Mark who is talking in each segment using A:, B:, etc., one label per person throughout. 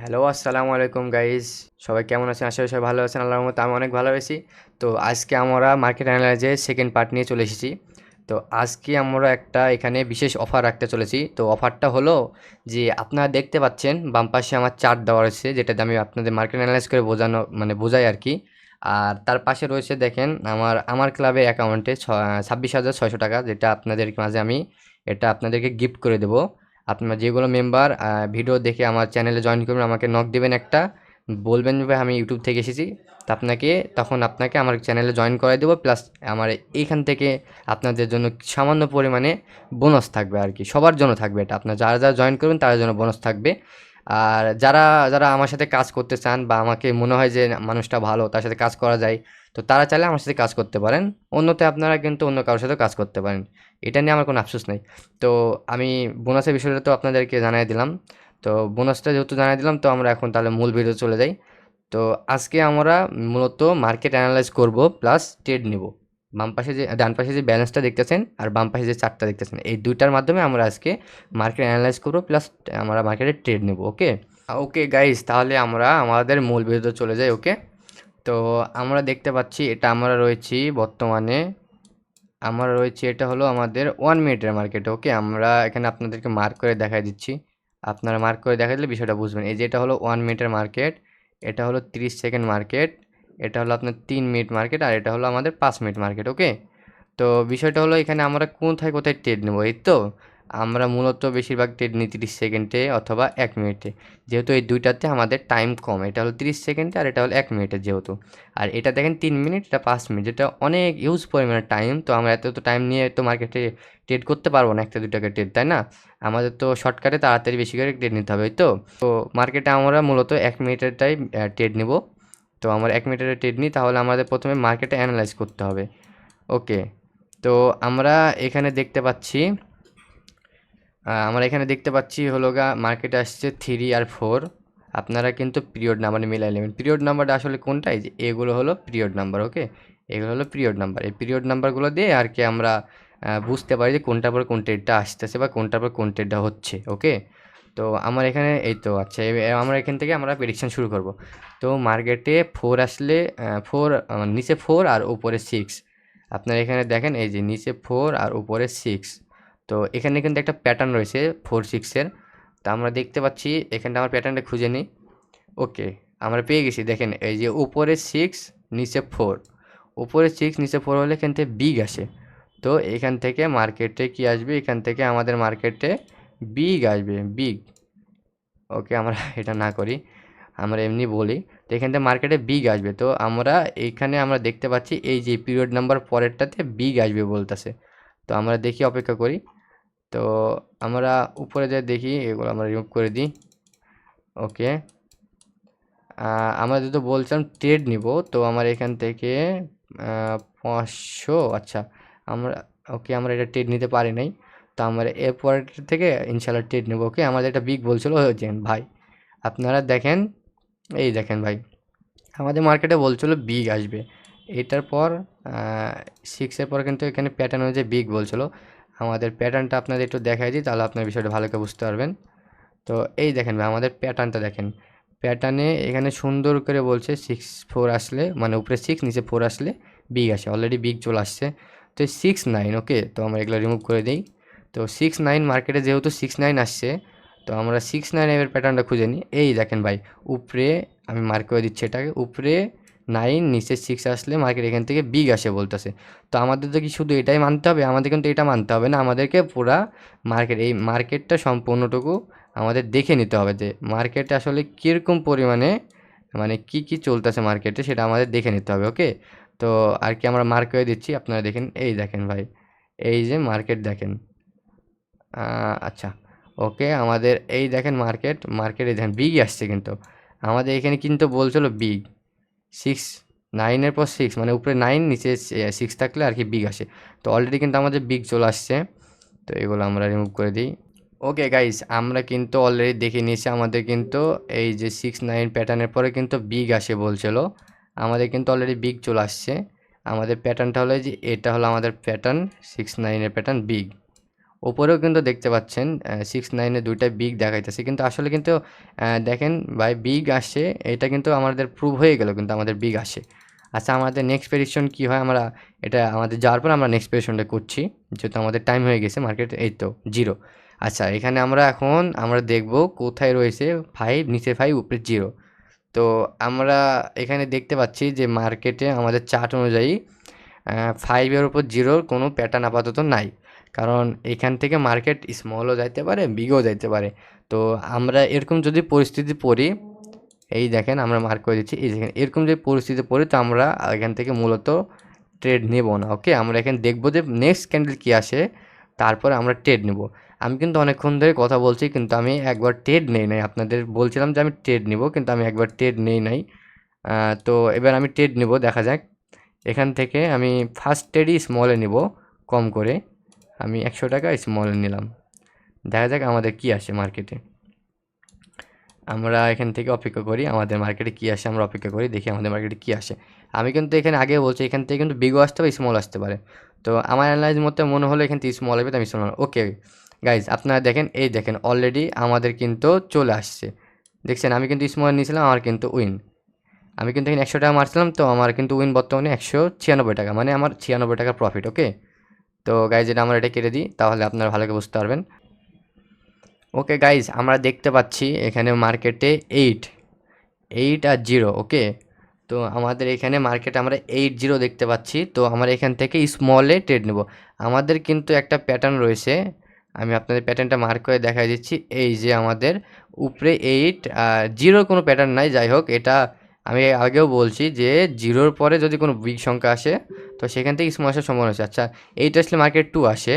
A: Hello, আসসালামু আলাইকুম guys. সবাই কেমন আছেন? আশা করি সবাই ভালো আছেন। আল্লাহর রহমতে আমি অনেক ভালো আছি। তো আজকে আমরা মার্কেট অ্যানালাইজের সেকেন্ড পার্ট নিয়ে চলে এসেছি। তো আজকে আমরা একটা এখানে বিশেষ অফার রাখতে চলেছি। তো অফারটা হলো যে আপনারা দেখতে পাচ্ছেন বাম পাশে আমার চার্ট দেওয়া রয়েছে, যেটাতে আমি আপনাদের মার্কেট অ্যানালাইজ করে বোঝাই আর কি। আর তার পাশে রয়েছে দেখেন আমার ক্লাবের অ্যাকাউন্টে 26,600 টাকা, যেটা আপনাদের মাঝে আমি এটা আপনাদেরকে গিফট করে দেবো। আপনার যেগুলো মেম্বার ভিডিও দেখে আমার চ্যানেলে জয়েন করবেন, আমাকে নক দিবেন একটা, বলবেন যে ভাই আমি ইউটিউব থেকে এসেছি। তো তখন আপনাকে আমার চ্যানেলে জয়েন করাই দেবো, প্লাস আমার এইখান থেকে আপনাদের জন্য সামান্য পরিমাণে বোনাস থাকবে আর কি। সবার জন্য থাকবে এটা, আপনার যারা যারা জয়েন করবেন তাদের জন্য বোনাস থাকবে। আর যারা যারা আমার সাথে কাজ করতে চান বা আমাকে মনে হয় যে মানুষটা ভালো, তার সাথে কাজ করা যায়, তো তারা চাইলে আমার সাথে কাজ করতে পারেন। অন্যতে আপনারা কিন্তু অন্য কারোর সাথেও কাজ করতে পারেন, এটা নিয়ে আমার কোনো আফসোস নেই। তো আমি বোনাসের বিষয়টা তো আপনাদেরকে জানাই দিলাম। তো বোনাসটা যেহেতু জানাই দিলাম, তো আমরা এখন তাহলে মূল ভিডিও চলে যাই। তো আজকে আমরা মূলত মার্কেট অ্যানালাইজ করব প্লাস ট্রেড নিব। ডান পাশে যে ব্যালেন্সটা দেখতেছেন আর বাম পাশে যে চার্টটা দেখতেছেন, এই দুইটার মাধ্যমে আমরা আজকে মার্কেট অ্যানালাইজ করব, প্লাস আমরা মার্কেটে ট্রেড নেব। ওকে ওকে গাইস, তাহলে আমরা আমাদের মূল ভিডিওতে চলে যাই। ওকে, তো আমরা দেখতে পাচ্ছি এটা এটা হলো আমাদের 1 মিনিটের মার্কেট। ওকে, আমরা এখানে আপনাদেরকে মার্ক করে দেখাই দিচ্ছি। আপনারা মার্ক করে দেখাই দিলে বিষয়টা বুঝবেন। এই যে এটা হলো 1 মিনিটের মার্কেট, এটা হলো 30 সেকেন্ড মার্কেট, এটা হলো আপনার 3 মিনিট মার্কেট, আর এটা হলো আমাদের 5 মিনিট মার্কেট। ওকে, তো বিষয়টা হলো এখানে আমরা কোথায় কোথায় ট্রেড নেবো, এই তো আমরা মূলত বেশিরভাগ ট্রেড নিই 30 সেকেন্ডে অথবা 1 মিনিটে, যেহেতু এই দুইটাতে আমাদের টাইম কম। এটা হলো 30 সেকেন্ডে আর এটা হলো 1 মিনিটে যেহেতু। আর এটা দেখেন 3 মিনিট, এটা 5 মিনিট, যেটা অনেক ইউজ পরিমাণে টাইম। তো আমরা এত টাইম নিয়ে তো মার্কেটে ট্রেড করতে পারবো না, একটা দুটাকে ট্রেড, তাই না? আমাদের তো শর্টকাটে তাড়াতাড়ি বেশি করে ট্রেড নিতে হবে, এই তো। তো মার্কেটে আমরা মূলত 1 মিনিটেরটাই ট্রেড নিব। তো আমরা 1 মিনিটের ট্রেড নিই, তাহলে আমাদের প্রথমে মার্কেটে অ্যানালাইজ করতে হবে। ওকে, তো আমরা এখানে দেখতে পাচ্ছি হলো মার্কেটে আসছে 3 আর 4। আপনারা কিন্তু পিরিয়ড নাম্বার মিলাই নেবেন। পিরিয়ড নাম্বারটা আসলে কোনটা, এই যে এগুলো হলো পিরিয়ড নাম্বার। ওকে, এগুলো হলো পিরিয়ড নাম্বার। এই পিরিয়ড নাম্বারগুলো দিয়ে আর কি আমরা বুঝতে পারি যে কোনটার পর কোন ট্রেডটা আসতেছে বা কোনটার পর কোন ট্রেডটা হচ্ছে। ওকে, তো আমার এখানে এই তো আচ্ছা, আমরা এখান থেকে আমরা প্রেডিকশন শুরু করব। তো মার্কেটে 4 আসলে 4, নিচে 4 আর উপরে 6। আপনারা এখানে দেখেন, এই যে নিচে 4 আর উপরে 6। তো এখানে কিন্তু একটা প্যাটার্ন রয়েছে 4-6-এর। তো আমরা দেখতে পাচ্ছি, এখানটা আমার প্যাটার্নটা খুঁজে নিই। ওকে, আমরা পেয়ে গেছি। দেখেন এই যে উপরে 6 নিচে 4, উপরে 6 নিচে 4 হলে এখান থেকে বিগ আসে। তো এখান থেকে মার্কেটে কি আসবে, এখান থেকে আমাদের মার্কেটে বিগ আসবে, বিগ। ওকে, আমরা এটা না করি, আমরা এমনি বলি। তো এখান থেকে মার্কেটে বিগ আসবে। তো আমরা দেখতে পাচ্ছি এই যে পিরিয়ড নাম্বার পরেরটাতে বিগ আসবে বলতেছে। তো আমরা দেখি, অপেক্ষা করি। তো আমরা উপরে যাই দেখি, এগুলো আমরা রিমুভ করে দিই। ওকে, আমরা যেহেতু বলছিলাম ট্রেড নিব, তো আমার এখান থেকে 500, আচ্ছা আমরা, ওকে আমরা এটা ট্রেড নিতে পারি নাই। তো আমরা এরপরের থেকে ইনশাল্লাহ ট্রেড নেব। ওকে, আমাদের একটা বিগ বলছিল যে ভাই, আপনারা দেখেন, এই দেখেন ভাই, আমাদের মার্কেটে বলছিল বিগ আসবে। এটার পর 6-এর পর কিন্তু এখানে প্যাটার্ন অনুযায়ী বিগ বলছিল। আমাদের প্যাটার্নটা আপনাদের একটু দেখাই দিই, তাহলে আপনার বিষয়টা ভালো করে বুঝতে পারবেন। তো এই দেখেন ভাই, আমাদের প্যাটার্নটা দেখেন। প্যাটার্নে এখানে সুন্দর করে বলছে 6-4 আসলে, মানে উপরে 6 নিচে 4 আসলে বিগ আসে। অলরেডি বিগ চলে আসছে। তো এই 6-9, ওকে, তো আমরা এগুলো রিমুভ করে দিই। তো 6-9 মার্কেটে যেহেতু 6-9 আসছে, তো আমরা 6-9 এর প্যাটার্নটা খুঁজে নিই। এই দেখেন ভাই, উপরে আমি মার্ক করে দিচ্ছি এটাকে, উপরে 9 নিচে 6 আসলে মার্কেট এখান থেকে বিগ আসে বলতেছে। তো আমাদের তো কি শুধু এটাই মানতে হবে? আমাদের কিন্তু এটা মানতে হবে না, আমাদেরকে পুরা এই মার্কেটটা সম্পূর্ণটুকু আমাদের দেখে নিতে হবে যে মার্কেটে আসলে কীরকম পরিমাণে, মানে কি কি চলতেছে মার্কেটে, সেটা আমাদের দেখে নিতে হবে। ওকে, তো আর কি আমরা মার্ক করে দিচ্ছি, আপনারা দেখেন, এই দেখেন ভাই, এই যে মার্কেট দেখেন। আচ্ছা, ওকে, আমাদের এই দেখেন মার্কেটে দেখেন বিগ আসছে, কিন্তু আমাদের এখানে কিন্তু বলছিল বিগ 6, 9-এর পর 6, মানে উপরে 9 নিচে 6 থাকলে আর কি বিগ আসে। তো অলরেডি কিন্তু আমাদের বিগ চলে আসছে। তো এগুলো আমরা রিমুভ করে দিই। ওকে গাইস, আমরা কিন্তু অলরেডি দেখে নিয়েছি, আমাদের কিন্তু এই যে 6-9 প্যাটার্নের পরে কিন্তু বিগ আসে বলছিল। আমাদের কিন্তু অলরেডি বিগ চলে আসছে। আমাদের প্যাটার্নটা হলো যে এটা হলো আমাদের প্যাটার্ন, 6-9-এর প্যাটার্ন বিগ। ওপরেও কিন্তু দেখতে পাচ্ছেন 6 9 দুইটা বিগ দেখাইতেছে, কিন্তু আসলে কিন্তু দেখেন ভাই বিগ আসছে, এটা কিন্তু আমাদের প্রুভ হয়ে গেল কিন্তু আমাদের বিগ আসে। আচ্ছা, আমাদের নেক্সট প্রেডিকশন কী হয়, আমরা এটা আমাদের যাওয়ার পর আমরা নেক্সট প্রেডিকশনটা করছি, যেহেতু আমাদের টাইম হয়ে গেছে মার্কেট। এই তো 0। আচ্ছা, এখানে আমরা দেখব কোথায় রয়েছে 5, নিচে 5, উপরে 0। তো আমরা এখানে দেখতে পাচ্ছি যে মার্কেটে আমাদের চার্ট অনুযায়ী 5 এর উপর 0-র কোনো প্যাটার্ন আপাতত নাই। কারণ এখান থেকে মার্কেট স্মলও যাইতে পারে, বিগও যাইতে পারে। তো আমরা এরকম যদি পরিস্থিতি পড়ি, এই দেখেন আমরা মার্ক করে দিচ্ছি, এই দেখেন এরকম যদি পরিস্থিতি পড়ি, তো আমরা এখান থেকে মূলত ট্রেড নেব না। ওকে, আমরা এখানে দেখব যে নেক্সট ক্যান্ডেল কী আসে, তারপরে আমরা ট্রেড নেব। আমি কিন্তু অনেকক্ষণ ধরে কথা বলছি, কিন্তু আমি একবার ট্রেড নেই নাই। আপনাদের বলছিলাম যে আমি ট্রেড নিব, কিন্তু আমি একবার ট্রেড নেই নাই। তো এবার আমি ট্রেড নেব, দেখা যাক। এখান থেকে আমি ফার্স্ট ট্রেডই স্মলে নিব, কম করে আমি 100 টাকা স্মলে নিলাম। দেখা যাক আমাদের কি আসে মার্কেটে। আমরা এখান থেকে অপেক্ষা করি আমাদের মার্কেটে কী আসে, আমরা অপেক্ষা করি, দেখি আমাদের মার্কেটে কী আসে। আমি কিন্তু এখানে আগে বলছি এখান থেকে কিন্তু বিগও আসতে পারে, স্মল আসতে পারে। তো আমার অ্যানালাইজ মতে মনে হলো এখান থেকে স্মল আসবে, তো আমি স্মল। ওকে গাইজ, আপনারা দেখেন, এই দেখেন অলরেডি আমাদের কিন্তু চলে আসছে। দেখছেন, আমি কিন্তু স্মল নিয়েছিলাম, আমার কিন্তু উইন। আমি কিন্তু এখানে 100 টাকা মারছিলাম, তো আমার কিন্তু উইন বর্তমানে 196 টাকা, মানে আমার 96 টাকা প্রফিট। ওকে, তো গাইজ এটা আমরা এটা কেটে দিই, তাহলে আপনারা ভালো করে বুঝতে পারবেন। ওকে গাইজ, আমরা দেখতে পাচ্ছি এখানে মার্কেটে 8 আর 0। ওকে, তো আমাদের এখানে মার্কেটে আমরা 8 0 দেখতে পাচ্ছি। তো আমরা এখান থেকে স্মলে ট্রেড নেব। আমাদের কিন্তু একটা প্যাটার্ন রয়েছে, আমি আপনাদের প্যাটার্নটা মার্ক করে দেখাই দিচ্ছি। এই যে আমাদের উপরে 8 আর 0-র কোনো প্যাটার্ন নাই। যাই হোক, এটা আমি আগেও বলছি যে 0-র পরে যদি কোনো বিগ সংখ্যা আসে, তো সেখান থেকে স্মল আসার সম্ভাবনা আছে। আচ্ছা, 8 আসলে মার্কেট 2 আসে,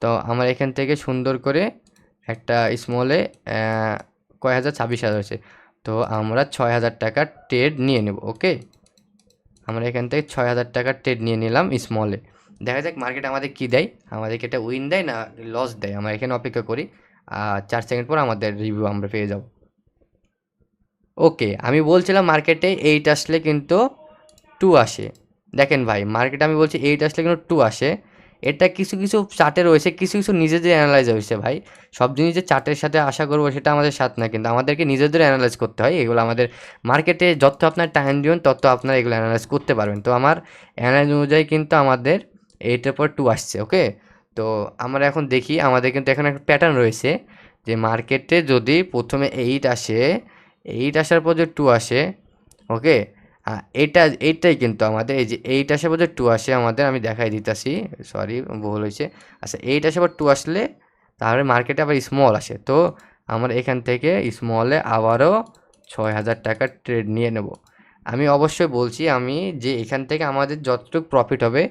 A: তো আমরা এখান থেকে সুন্দর করে একটা স্মলে কয় হাজার, 26,000 হয়েছে। তো আমরা 6,000 টাকা ট্রেড নিয়ে নেব। ওকে, আমরা এখান থেকে 6,000 টাকা ট্রেড নিয়ে নিলাম স্মলে। দেখা যাক মার্কেট আমাদের কী দেয়, আমাদেরকে এটা উইন দেয় না লস দেয়। আমরা এখানে অপেক্ষা করি, 4 সেকেন্ড পর আমাদের রিভিউ আমরা পেয়ে যাব। ওকে, আমি বলছিলাম মার্কেটে 8 আসলে কিন্তু 2 আসে। দেখেন ভাই, মার্কেটে আমি বলছি 8 আসলে কিন্তু 2 আসে। এটা কিছু কিছু চার্টে রয়েছে, কিছু কিছু নিজেদের অ্যানালাইজ হয়েছে ভাই। সব জিনিস যে চার্টের সাথে আশা করবো সেটা আমাদের সাথ না, কিন্তু আমাদেরকে নিজেদের অ্যানালাইজ করতে হয় এগুলো। আমাদের মার্কেটে যত আপনার টাইম দিবেন তত আপনারা এগুলো অ্যানালাইজ করতে পারবেন। তো আমার অ্যানালাইজ অনুযায়ী কিন্তু আমাদের 8-এর পর 2 আসছে। ওকে, তো আমরা এখন দেখি, আমাদের কিন্তু এখন একটা প্যাটার্ন রয়েছে যে মার্কেটে যদি প্রথমে 8 আসে, 8 আসার পর যে 2 আসে। ওকে, এইটাই কিন্তু আমাদের, এই যে 8 আসার পর যে 2 আসে আমাদের, আমি দেখাই দিতেছি, সরি ভুল হয়েছে। আচ্ছা, 8 আসার পর 2 আসলে তাহলে মার্কেটে আবার স্মল আসে। তো আমরা এখান থেকে স্মলে আবারও 6,000 টাকার ট্রেড নিয়ে নেব। আমি অবশ্যই বলছি আমি যে এখান থেকে আমাদের যতটুকু প্রফিট হবে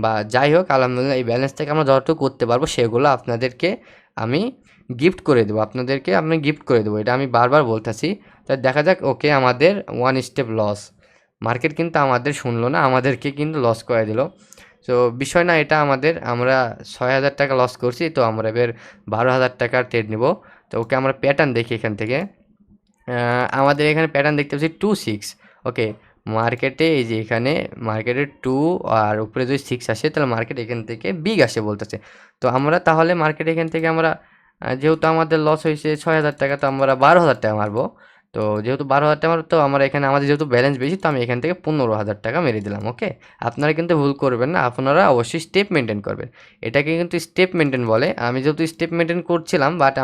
A: বা যাই হোক, আলহামদুলিল্লাহ এই ব্যালেন্স থেকে আমরা যতটুকু করতে পারবো সেগুলো আপনাদেরকে আমি গিফট করে দেবো, আমি গিফট করে দেবো, এটা আমি বারবার বলতেছি। তাই দেখা যাক। ওকে, আমাদের 1 স্টেপ লস, মার্কেট কিন্তু আমাদের শুনলো না, আমাদেরকে কিন্তু লস করে দিল। তো বিষয় না এটা, আমরা 6,000 টাকা লস করছি, তো আমরা এবার 12,000 টাকার ট্রেড নেব। তো ওকে, আমরা প্যাটার্ন দেখি এখান থেকে। আমাদের এখানে প্যাটার্ন দেখতে পাচ্ছি 2 6। ওকে, মার্কেটে এই যে এখানে মার্কেটে 2 আর উপরে যদি 6 আসে, তাহলে মার্কেট এখান থেকে বিগ আসে বলতেছে। তো আমরা তাহলে মার্কেট এখান থেকে আমরা যেহেতু আমাদের লস হয়েছে 6,000 টাকা, তো আমরা 12,000 টাকা মারবো। তো যেহেতু 12,000 টাকা মারবো, তো আমরা এখানে আমাদের যেহেতু ব্যালেন্স বেশি, তো আমি এখান থেকে 15,000 টাকা মেরে দিলাম। ওকে, আপনারা কিন্তু ভুল করবেন না, আপনারা অবশ্যই স্টেপ মেনটেন করবেন। এটাকে কিন্তু স্টেপ মেনটেন বলে। আমি যেহেতু স্টেপ মেনটেন করছিলাম, বাট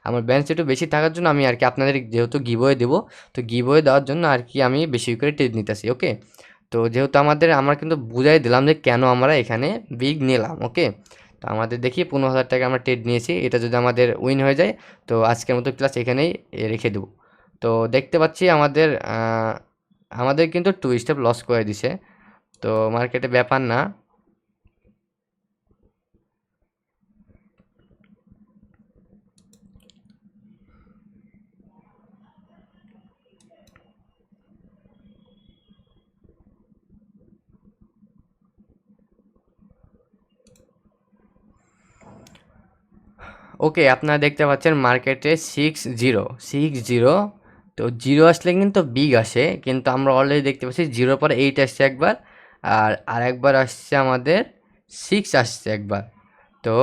A: আমার ব্যালেন্স একটু বেশি থাকার জন্য আমি আর কি আপনাদের যেহেতু গিভওয়ে দেবো, তো গিভওয়ে দেওয়ার জন্য আর কি আমি বেশি করে ট্রেড নিতেছি। ওকে, তো যেহেতু আমরা কিন্তু বুঝাই দিলাম যে কেন আমরা এখানে বিগ নিলাম। ওকে, তো আমাদের দেখি 15,000 টাকা আমরা ট্রেড নিয়েছি, এটা যদি আমাদের উইন হয়ে যায়, তো আজকের মতো ক্লাস এখানেই রেখে দেবো। তো দেখতে পাচ্ছি আমাদের কিন্তু 2 স্টেপ লস করে দিছে, তো মার্কেটে ব্যাপার না। ওকে, আপনারা দেখতে পাচ্ছেন মার্কেটে 6 0 তো 0 আসলে কিন্তু বিগ আসে, কিন্তু আমরা অলরেডি দেখতে পাচ্ছি 0 পরে 8 আসছে একবার, আর আরেকবার আসছে আমাদের 6 আসছে একবার। তো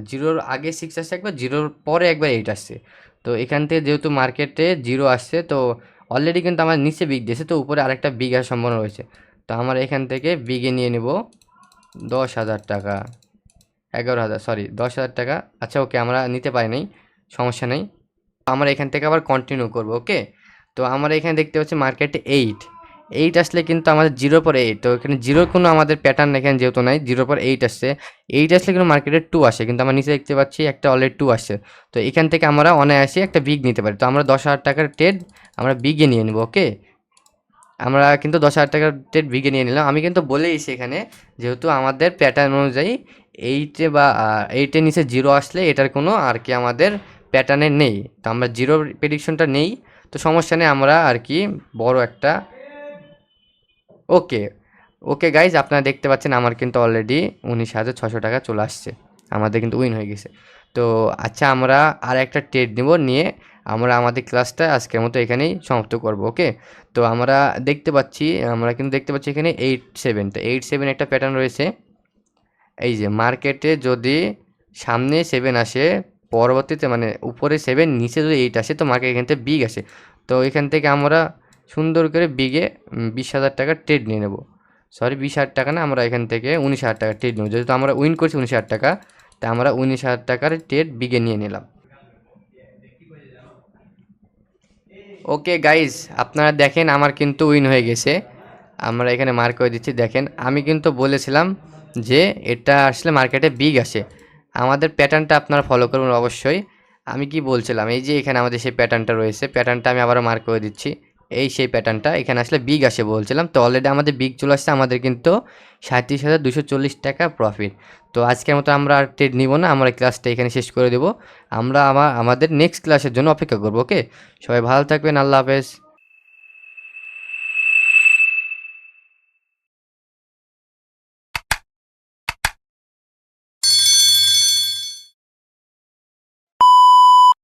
A: জিরোর আগে 6 আসছে একবার, জিরোর পরে একবার 8 আসছে। তো এখান থেকে যেহেতু মার্কেটে 0 আসছে, তো অলরেডি কিন্তু আমার নিচে বিগ দিয়েছে, তো উপরে আরেকটা বিগ আসার সম্ভাবনা রয়েছে। তো আমরা এখান থেকে বিগে নিয়ে নেব 10,000 টাকা, 11,000, সরি 10,000 টাকা। আচ্ছা ওকে, আমরা নিতে পারি নাই, সমস্যা নেই। আমরা এখান থেকে আবার কন্টিনিউ করব, ওকে। তো আমরা এখানে দেখতে পাচ্ছি মার্কেটে 8 আসলে কিন্তু আমাদের জিরোর পরে 8, তো এখানে জিরোর কোনো আমাদের প্যাটার্ন এখানে যেহেতু নাই, জিরোর পর 8 আসছে। 8 আসলে কিন্তু মার্কেটে 2 আসে, কিন্তু আমরা নিচে দেখতে পাচ্ছি একটা অলরেডি 2 আসছে। তো এখান থেকে আমরা অনায়াসে একটা বিগ নিতে পারি। তো আমরা 10,000 টাকার ট্রেড আমরা বিগে নিয়ে নিব, ওকে। আমরা কিন্তু 10,000 টাকার ট্রেড বিগে নিয়ে নিলাম। আমি কিন্তু বলেইছি এখানে, যেহেতু আমাদের প্যাটার্ন অনুযায়ী 8-এ বা 8-এর নিচে জিরো আসলে এটার কোনো আর কি আমাদের প্যাটার্নে নেই, তো আমরা জিরো প্রেডিকশনটা নেই। তো সমস্যা নেই, আমরা আর কি বড় একটা, ওকে। ওকে গাইজ, আপনারা দেখতে পাচ্ছেন আমার কিন্তু অলরেডি 19,600 টাকা চলে আসছে, আমাদের কিন্তু উইন হয়ে গেছে। তো আচ্ছা, আমরা আর একটা ট্রেড নিব, নিয়ে আমরা আমাদের ক্লাসটা আজকের মতো এখানেই সমাপ্ত করব, ওকে। তো আমরা কিন্তু দেখতে পাচ্ছি এখানে 8-7, তো 8-7 একটা প্যাটার্ন রয়েছে। এই যে মার্কেটে যদি সামনে 7 আসে, পরবর্তীতে মানে উপরে 7 নিচে যদি 8 আসে, তো মার্কেট এখান থেকে বিগ আসে। তো এখান থেকে আমরা সুন্দর করে বিগে 20,000 টাকার ট্রেড নিয়ে নেব। সরি, 20,000 টাকা না, আমরা এখান থেকে 19,000 টাকার ট্রেড নেব, যেহেতু আমরা উইন করছি 19,000 টাকা, তাই আমরা 19,000 টাকার ট্রেড বিগে নিয়ে নিলাম। ওকে গাইজ, আপনারা দেখেন আমার কিন্তু উইন হয়ে গেছে। আমরা এখানে মার্ক করে দিচ্ছি, দেখেন আমি কিন্তু বলেছিলাম যে এটা আসলে মার্কেটে বিগ আসে। আমাদের প্যাটার্নটা আপনারা ফলো করুন অবশ্যই। আমি কি বলছিলাম, এই যে এখানে আমাদের সেই প্যাটার্নটা রয়েছে, প্যাটার্নটা আমি আবারও মার্ক করে দিচ্ছি। এই সেই প্যাটার্নটা এখানে আসলে বিগ আসে বলছিলাম, তো অলরেডি আমাদের বিগ চলে আসছে, আমাদের কিন্তু 37,240 টাকা প্রফিট। তো আজকের মতো আমরা আর ট্রেড নিব না, আমরা ক্লাসটা এখানে শেষ করে দেবো। আমরা আমাদের নেক্সট ক্লাসের জন্য অপেক্ষা করবো, ওকে। সবাই ভালো থাকবেন, আল্লাহ হাফেজ।